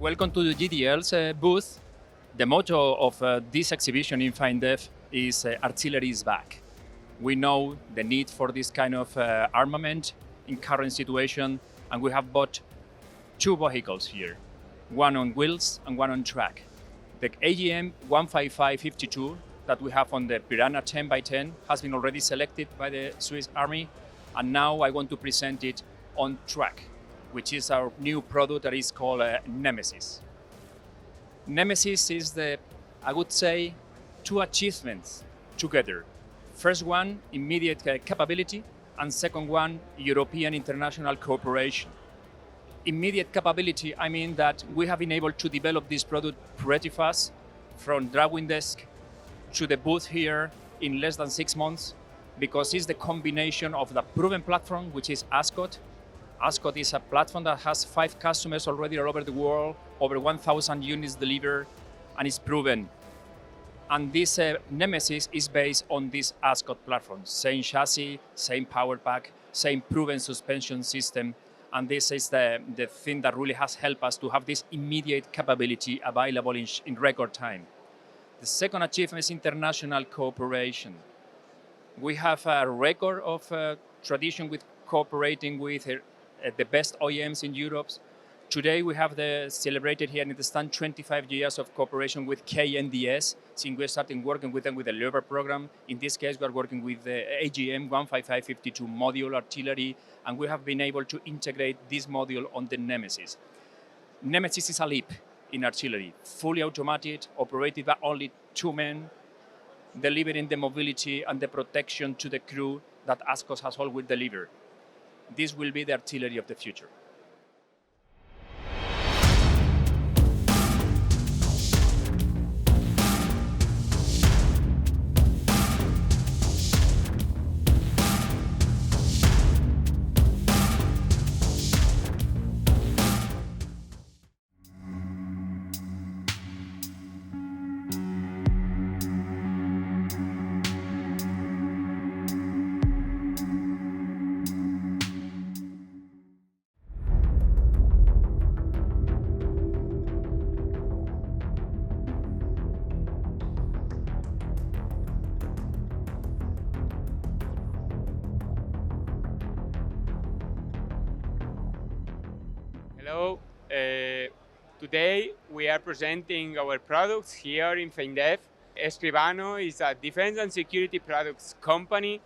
Welcome to the GDELS booth. The motto of this exhibition in FEINDEF is artillery is back. We know the need for this kind of armament in current situation, and we have bought two vehicles here, one on wheels and one on track. The AGM 15552 that we have on the Piranha 10x10 has been already selected by the Swiss Army, and now I want to present it on track, which is our new product that is called Nemesis. Nemesis is I would say, two achievements together. First one, immediate capability, and second one, European international cooperation. Immediate capability, I mean that we have been able to develop this product pretty fast, from drawing desk to the booth here in less than 6 months, because it's the combination of the proven platform, which is Ascot. Ascot is a platform that has 5 customers already all over the world, over 1,000 units delivered, and it's proven. And this Nemesis is based on this Ascot platform. Same chassis, same power pack, same proven suspension system. And this is the thing that really has helped us to have this immediate capability available in record time. The second achievement is international cooperation. We have a record of tradition with cooperating with the best OEMs in Europe. Today we have celebrated here in the stand 25 years of cooperation with KNDS, since we started working with them with the Lever program. In this case, we are working with the AGM 15552 module artillery, and we have been able to integrate this module on the Nemesis. Nemesis is a leap in artillery, fully automated, operated by only 2 men, delivering the mobility and the protection to the crew that Ascot has always delivered. This will be the artillery of the future. Hello, today we are presenting our products here in FEINDEF. Escribano is a defense and security products company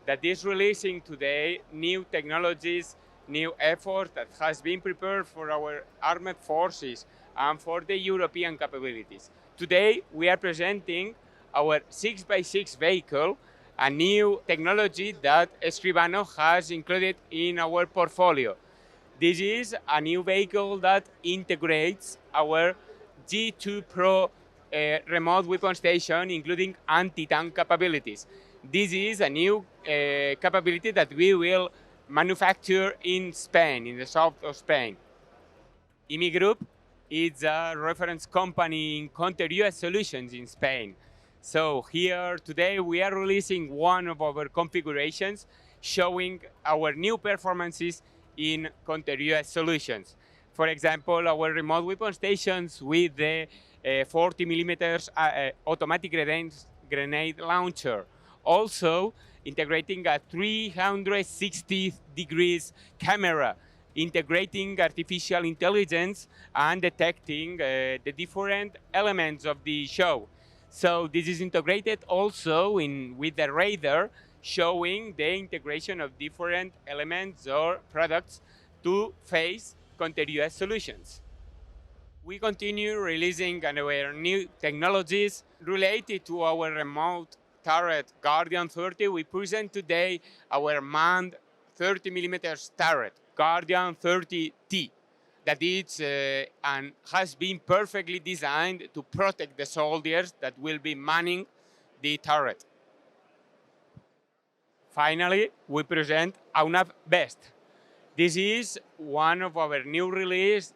that is releasing today new technologies, new effort that has been prepared for our armed forces and for the European capabilities. Today we are presenting our 6x6 vehicle, a new technology that Escribano has included in our portfolio. This is a new vehicle that integrates our G2 Pro remote weapon station, including anti-tank capabilities. This is a new capability that we will manufacture in Spain, in the south of Spain. EM&E Group is a reference company in counter-UAS solutions in Spain. So here today we are releasing one of our configurations showing our new performances in counter-UAS solutions. For example, our remote weapon stations with the 40 millimeters automatic grenade launcher. Also integrating a 360 degrees camera, integrating artificial intelligence and detecting the different elements of the show. So this is integrated also with the radar, showing the integration of different elements or products to face counter-UAS solutions. We continue releasing our new technologies related to our remote turret Guardian 30. We present today our manned 30 millimeters turret, Guardian 30T, that is and has been perfectly designed to protect the soldiers that will be manning the turret. Finally, we present aunav.BEST. This is one of our new release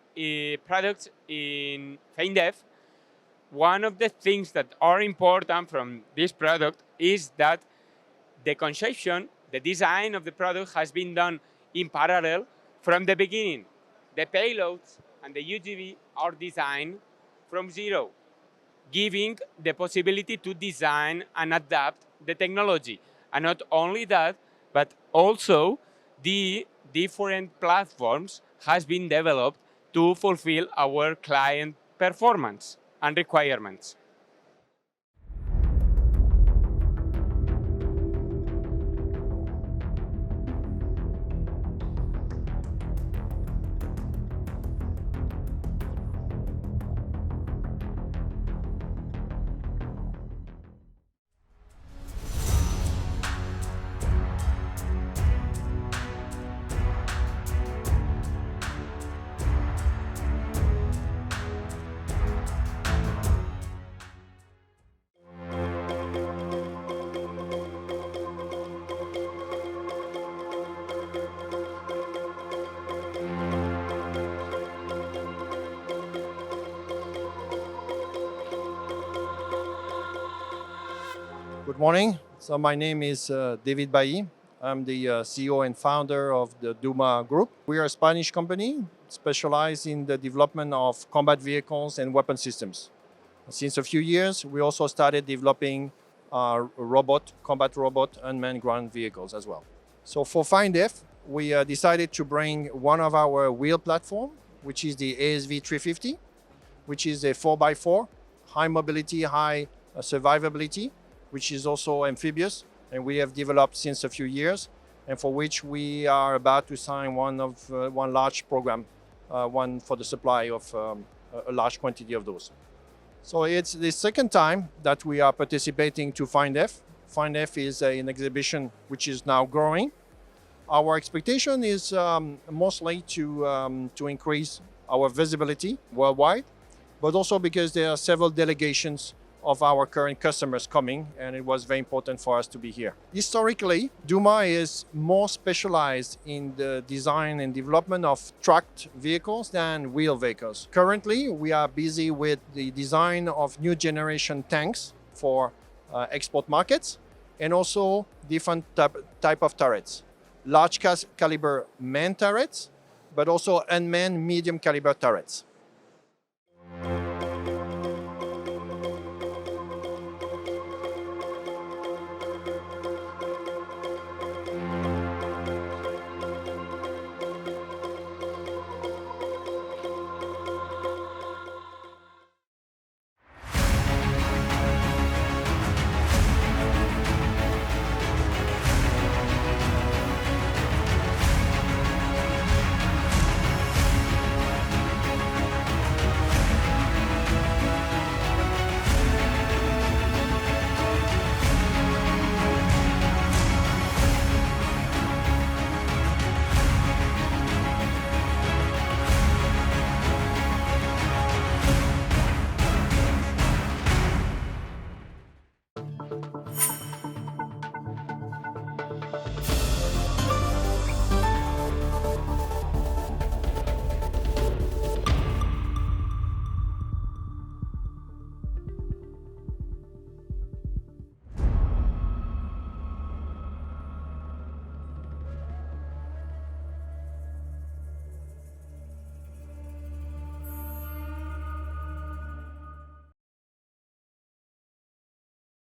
products in FEINDEF. One of the things that are important from this product is that the conception, the design of the product has been done in parallel from the beginning. The payloads and the UGV are designed from zero, giving the possibility to design and adapt the technology. And not only that, but also the different platforms has been developed to fulfill our client performance and requirements. Good morning. So my name is David Bailly. I'm the CEO and founder of the Duma Group. We are a Spanish company specialized in the development of combat vehicles and weapon systems. Since a few years, we also started developing combat robot, unmanned ground vehicles as well. So for FEINDEF, we decided to bring one of our wheel platform, which is the ASV 350, which is a 4x4, high mobility, high survivability, which is also amphibious, and we have developed since a few years, and for which we are about to sign one large program, one for the supply of a large quantity of those. So it's the second time that we are participating to FEINDEF. FEINDEF is an exhibition which is now growing. Our expectation is mostly to increase our visibility worldwide, but also because there are several delegations of our current customers coming, and it was very important for us to be here. Historically, Duma is more specialized in the design and development of tracked vehicles than wheel vehicles. Currently, we are busy with the design of new generation tanks for export markets, and also different type of turrets. Large caliber manned turrets, but also unmanned medium caliber turrets.